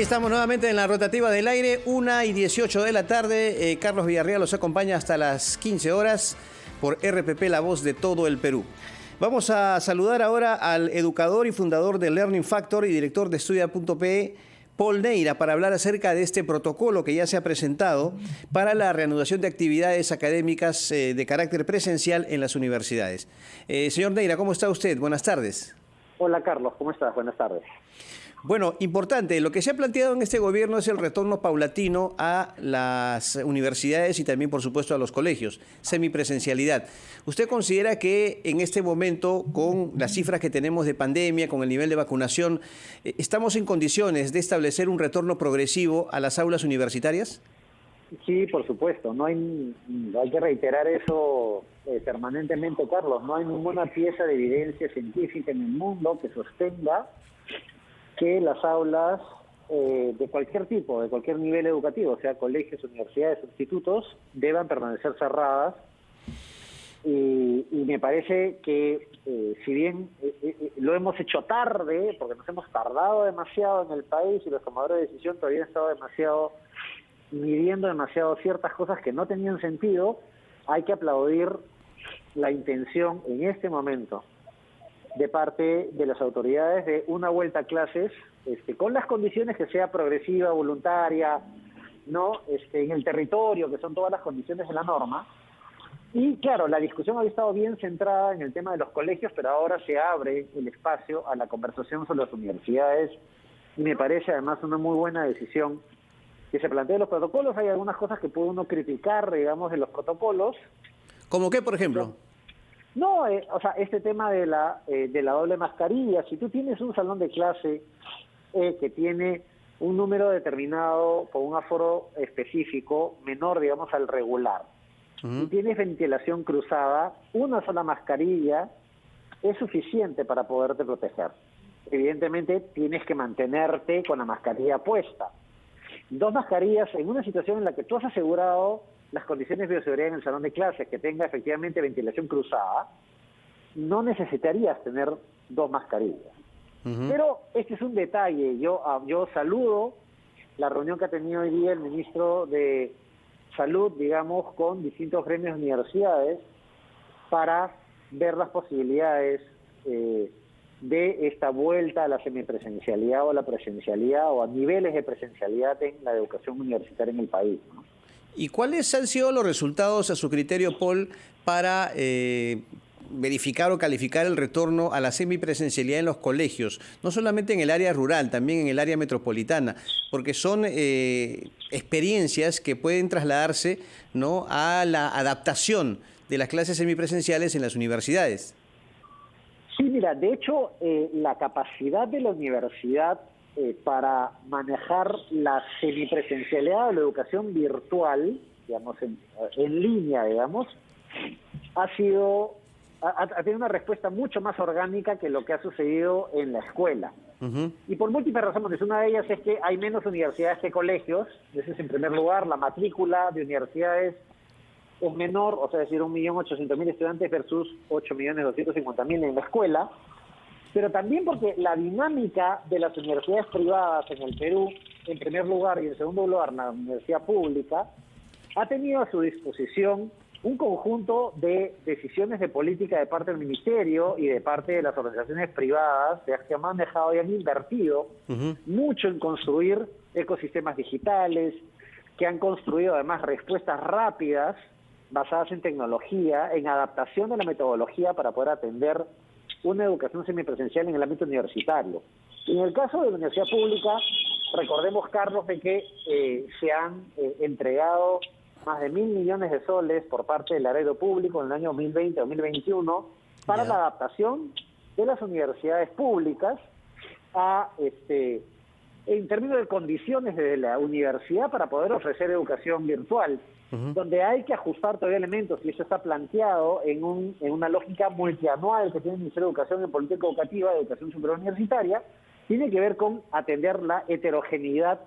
Aquí estamos nuevamente en la rotativa del aire, 1:18 de la tarde. Carlos Villarreal los acompaña hasta las 15 horas por RPP, la voz de todo el Perú. Vamos a saludar ahora al educador y fundador de Learning Factor y director de Estudia.pe, Paul Neira, para hablar acerca de este protocolo que ya se ha presentado para la reanudación de actividades académicas de carácter presencial en las universidades. Señor Neira, ¿cómo está usted? Buenas tardes. Hola Carlos, ¿cómo estás? Buenas tardes. Bueno, importante, lo que se ha planteado en este gobierno es el retorno paulatino a las universidades y también, por supuesto, a los colegios, semipresencialidad. ¿Usted considera que en este momento, con las cifras que tenemos de pandemia, con el nivel de vacunación, estamos en condiciones de establecer un retorno progresivo a las aulas universitarias? Sí, por supuesto, hay que reiterar eso permanentemente, Carlos. No hay ninguna pieza de evidencia científica en el mundo que sostenga que las aulas de cualquier tipo, de cualquier nivel educativo, sea colegios, universidades, institutos, deban permanecer cerradas. Y me parece que si bien lo hemos hecho tarde, porque nos hemos tardado demasiado en el país y los tomadores de decisión todavía han estado midiendo demasiado ciertas cosas que no tenían sentido, hay que aplaudir la intención en este momento de parte de las autoridades de una vuelta a clases con las condiciones que sea progresiva, voluntaria, no en el territorio, que son todas las condiciones de la norma. Y claro, la discusión había estado bien centrada en el tema de los colegios, pero ahora se abre el espacio a la conversación sobre las universidades y me parece además una muy buena decisión que se planteen los protocolos. Hay algunas cosas que puede uno criticar, digamos, de los protocolos. ¿Cómo qué, por ejemplo? No, este tema de la doble mascarilla. Si tú tienes un salón de clase que tiene un número determinado con un aforo específico menor, digamos, al regular, y tienes ventilación cruzada, una sola mascarilla es suficiente para poderte proteger. Evidentemente tienes que mantenerte con la mascarilla puesta. Dos mascarillas en una situación en la que tú has asegurado las condiciones de bioseguridad en el salón de clases, que tenga efectivamente ventilación cruzada, no necesitarías tener dos mascarillas. Pero este es un detalle. Yo saludo la reunión que ha tenido hoy día el ministro de Salud, digamos, con distintos gremios de universidades para ver las posibilidades de esta vuelta a la semipresencialidad o a la presencialidad o a niveles de presencialidad en la educación universitaria en el país, ¿no? ¿Y cuáles han sido los resultados, a su criterio, Paul, para verificar o calificar el retorno a la semipresencialidad en los colegios? No solamente en el área rural, también en el área metropolitana, porque son experiencias que pueden trasladarse, ¿no?, a la adaptación de las clases semipresenciales en las universidades. Sí, mira, de hecho, la capacidad de la universidad para manejar la semipresencialidad o la educación virtual, digamos, en línea, digamos, ha tenido una respuesta mucho más orgánica que lo que ha sucedido en la escuela. Y por múltiples razones. Una de ellas es que hay menos universidades que colegios. Ese es, en primer lugar. La matrícula de universidades es menor, o sea, es decir, 1.800.000 estudiantes versus 8.250.000 en la escuela. Pero también porque la dinámica de las universidades privadas en el Perú, en primer lugar, y en segundo lugar, la universidad pública, ha tenido a su disposición un conjunto de decisiones de política de parte del Ministerio y de parte de las organizaciones privadas que han manejado y han invertido mucho en construir ecosistemas digitales, que han construido además respuestas rápidas basadas en tecnología, en adaptación de la metodología para poder atender una educación semipresencial en el ámbito universitario. En el caso de la universidad pública, recordemos, Carlos, de que se han entregado más de 1.000 millones de soles por parte del erario público en el año 2020-2021 para la adaptación de las universidades públicas en términos de condiciones de la universidad para poder ofrecer educación virtual, donde hay que ajustar todavía elementos, y eso está planteado en una lógica multianual que tiene el Ministerio de Educación en Política Educativa, de Educación Superior Universitaria, tiene que ver con atender la heterogeneidad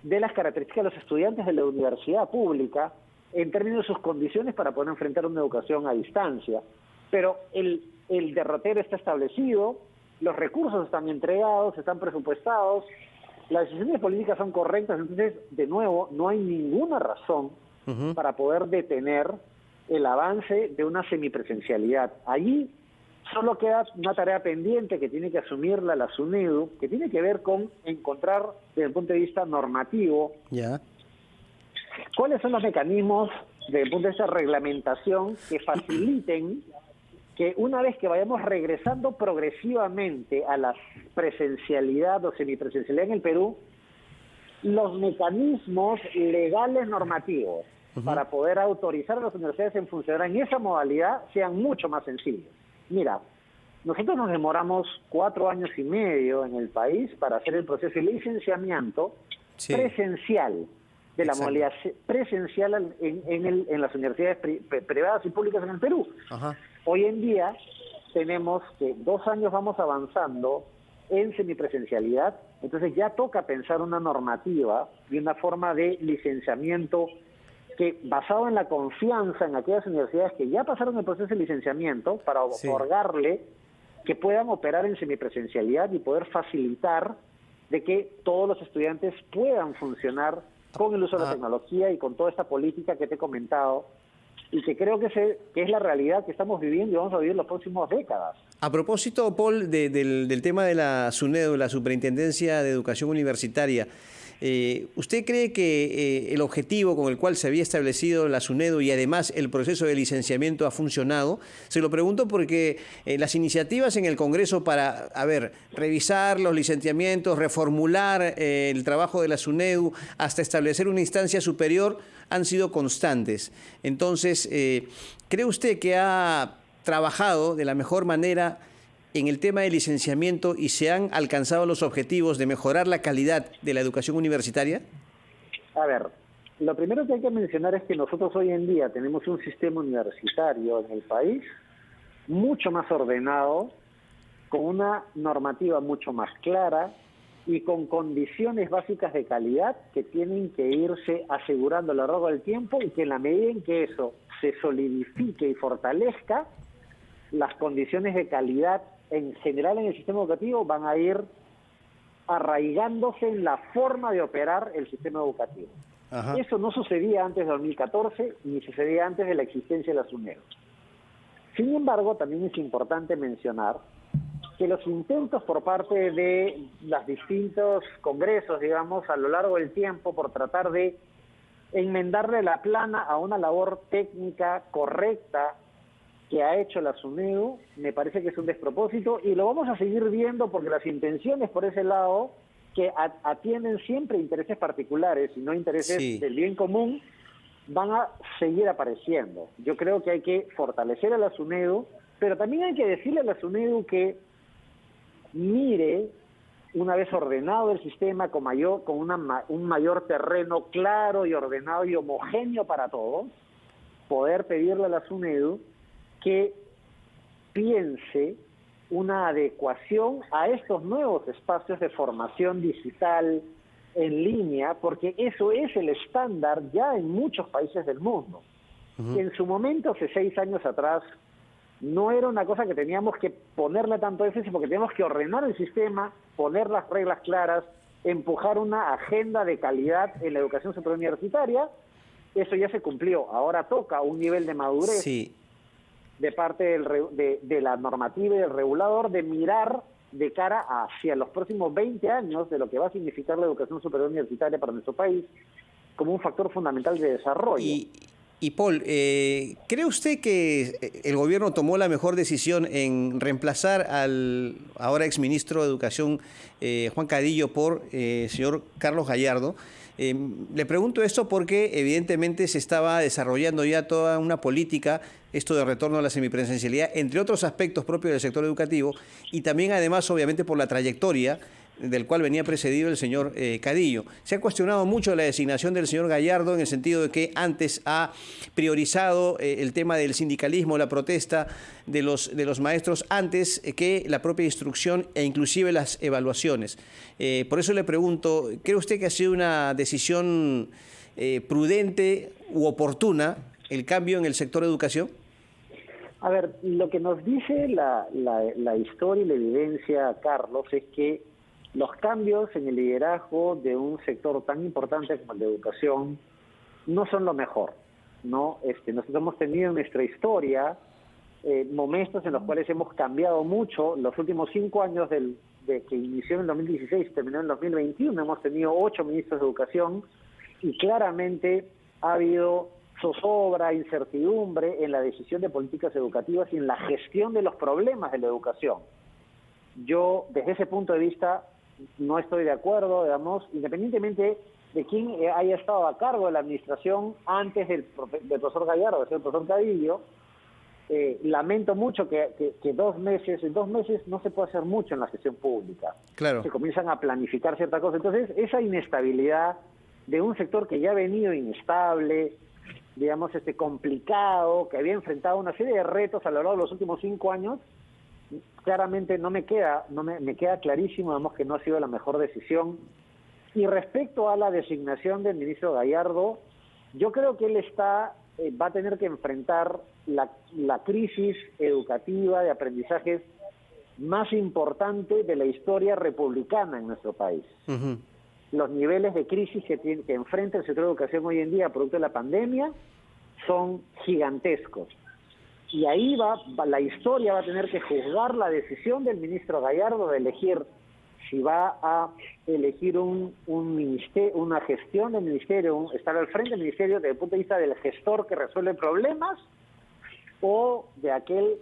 de las características de los estudiantes de la universidad pública en términos de sus condiciones para poder enfrentar una educación a distancia. Pero el derrotero está establecido, los recursos están entregados, están presupuestados, las decisiones políticas son correctas, entonces, de nuevo, no hay ninguna razón para poder detener el avance de una semipresencialidad. Allí solo queda una tarea pendiente que tiene que asumirla la SUNEDU, que tiene que ver con encontrar, desde el punto de vista normativo, cuáles son los mecanismos, desde el punto de vista de reglamentación, que faciliten que una vez que vayamos regresando progresivamente a la presencialidad o semipresencialidad en el Perú, los mecanismos legales normativos para poder autorizar a las universidades en funcionar en esa modalidad sean mucho más sencillos. Mira, nosotros nos demoramos 4 años y medio en el país para hacer el proceso de licenciamiento presencial, de la modalidad presencial en las universidades privadas y públicas en el Perú. Hoy en día tenemos que 2 años vamos avanzando en semipresencialidad, entonces ya toca pensar una normativa y una forma de licenciamiento que, basado en la confianza en aquellas universidades que ya pasaron el proceso de licenciamiento, para otorgarle que puedan operar en semipresencialidad y poder facilitar de que todos los estudiantes puedan funcionar con el uso de la tecnología y con toda esta política que te he comentado, y que creo que es la realidad que estamos viviendo y vamos a vivir las próximas décadas. A propósito, Paul, del tema de la SUNEDU, la Superintendencia de Educación Universitaria, ¿usted cree que el objetivo con el cual se había establecido la SUNEDU y además el proceso de licenciamiento ha funcionado? Se lo pregunto porque las iniciativas en el Congreso para, revisar los licenciamientos, reformular el trabajo de la SUNEDU hasta establecer una instancia superior han sido constantes. Entonces, ¿cree usted que ha trabajado de la mejor manera en el tema de licenciamiento y se han alcanzado los objetivos de mejorar la calidad de la educación universitaria? A ver, lo primero que hay que mencionar es que nosotros hoy en día tenemos un sistema universitario en el país mucho más ordenado, con una normativa mucho más clara y con condiciones básicas de calidad que tienen que irse asegurando a lo largo del tiempo, y que en la medida en que eso se solidifique y fortalezca, las condiciones de calidad en general en el sistema educativo van a ir arraigándose en la forma de operar el sistema educativo. Eso no sucedía antes de 2014, ni sucedía antes de la existencia de la SUNEDU. Sin embargo, también es importante mencionar que los intentos por parte de los distintos congresos, digamos, a lo largo del tiempo, por tratar de enmendarle la plana a una labor técnica correcta que ha hecho la SUNEDU, me parece que es un despropósito, y lo vamos a seguir viendo porque las intenciones por ese lado, que atienden siempre intereses particulares y no intereses del bien común, van a seguir apareciendo. Yo creo que hay que fortalecer a la SUNEDU, pero también hay que decirle a la SUNEDU que mire, una vez ordenado el sistema, con un mayor terreno claro y ordenado y homogéneo para todos, poder pedirle a la SUNEDU que piense una adecuación a estos nuevos espacios de formación digital en línea, porque eso es el estándar ya en muchos países del mundo. En su momento, hace 6 años atrás, no era una cosa que teníamos que ponerle tanto énfasis, porque teníamos que ordenar el sistema, poner las reglas claras, empujar una agenda de calidad en la educación superior universitaria. Eso ya se cumplió. Ahora toca un nivel de madurez de parte de la normativa y del regulador, de mirar de cara hacia los próximos 20 años de lo que va a significar la educación superior universitaria para nuestro país como un factor fundamental de desarrollo. Y Paul, ¿cree usted que el gobierno tomó la mejor decisión en reemplazar al ahora exministro de Educación, Juan Cadillo, por señor Carlos Gallardo? Le pregunto esto porque evidentemente se estaba desarrollando ya toda una política, esto de retorno a la semipresencialidad, entre otros aspectos propios del sector educativo, y también además obviamente por la trayectoria del cual venía precedido el señor Cadillo. Se ha cuestionado mucho la designación del señor Gallardo en el sentido de que antes ha priorizado el tema del sindicalismo, la protesta de los maestros antes que la propia instrucción e inclusive las evaluaciones. Por eso le pregunto, ¿cree usted que ha sido una decisión prudente u oportuna el cambio en el sector educación? A ver, lo que nos dice la historia y la evidencia, Carlos, es que los cambios en el liderazgo de un sector tan importante como el de educación no son lo mejor, ¿no? Nosotros hemos tenido en nuestra historia momentos en los cuales hemos cambiado mucho. Los últimos 5 años de que inició en el 2016 y terminó en el 2021, hemos tenido 8 ministros de educación y claramente ha habido zozobra, incertidumbre en la decisión de políticas educativas y en la gestión de los problemas de la educación. Yo, desde ese punto de vista, no estoy de acuerdo, digamos, independientemente de quién haya estado a cargo de la administración antes del profesor Gallardo, del profesor Cadillo. Lamento mucho que en 2 meses no se puede hacer mucho en la gestión pública. Claro. Se comienzan a planificar ciertas cosas. Entonces, esa inestabilidad de un sector que ya ha venido inestable, digamos, complicado, que había enfrentado una serie de retos a lo largo de los últimos 5 años, claramente me queda clarísimo, digamos, que no ha sido la mejor decisión. Y respecto a la designación del ministro Gallardo, yo creo que él va a tener que enfrentar la crisis educativa de aprendizajes más importante de la historia republicana en nuestro país. Uh-huh. Los niveles de crisis que enfrenta el sector de educación hoy en día, producto de la pandemia, son gigantescos. Y ahí la historia va a tener que juzgar la decisión del ministro Gallardo de elegir si va a elegir un ministerio, una gestión del ministerio, estar al frente del ministerio desde el punto de vista del gestor que resuelve problemas, o de aquel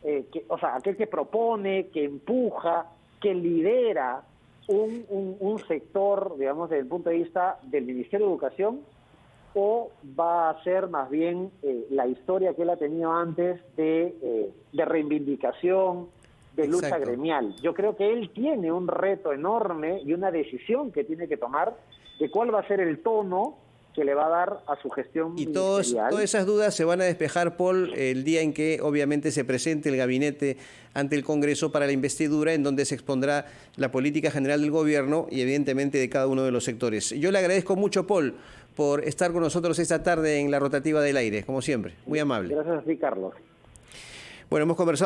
que propone, que empuja, que lidera un sector, digamos, desde el punto de vista del Ministerio de Educación, o va a ser más bien la historia que él ha tenido antes de reivindicación, de lucha Exacto. gremial. Yo creo que él tiene un reto enorme y una decisión que tiene que tomar de cuál va a ser el tono que le va a dar a su gestión ministerial. Y todas esas dudas se van a despejar, Paul, el día en que obviamente se presente el gabinete ante el Congreso para la investidura, en donde se expondrá la política general del gobierno y evidentemente de cada uno de los sectores. Yo le agradezco mucho, Paul, por estar con nosotros esta tarde en la rotativa del aire, como siempre. Muy amable. Gracias a ti, Carlos. Bueno, hemos conversado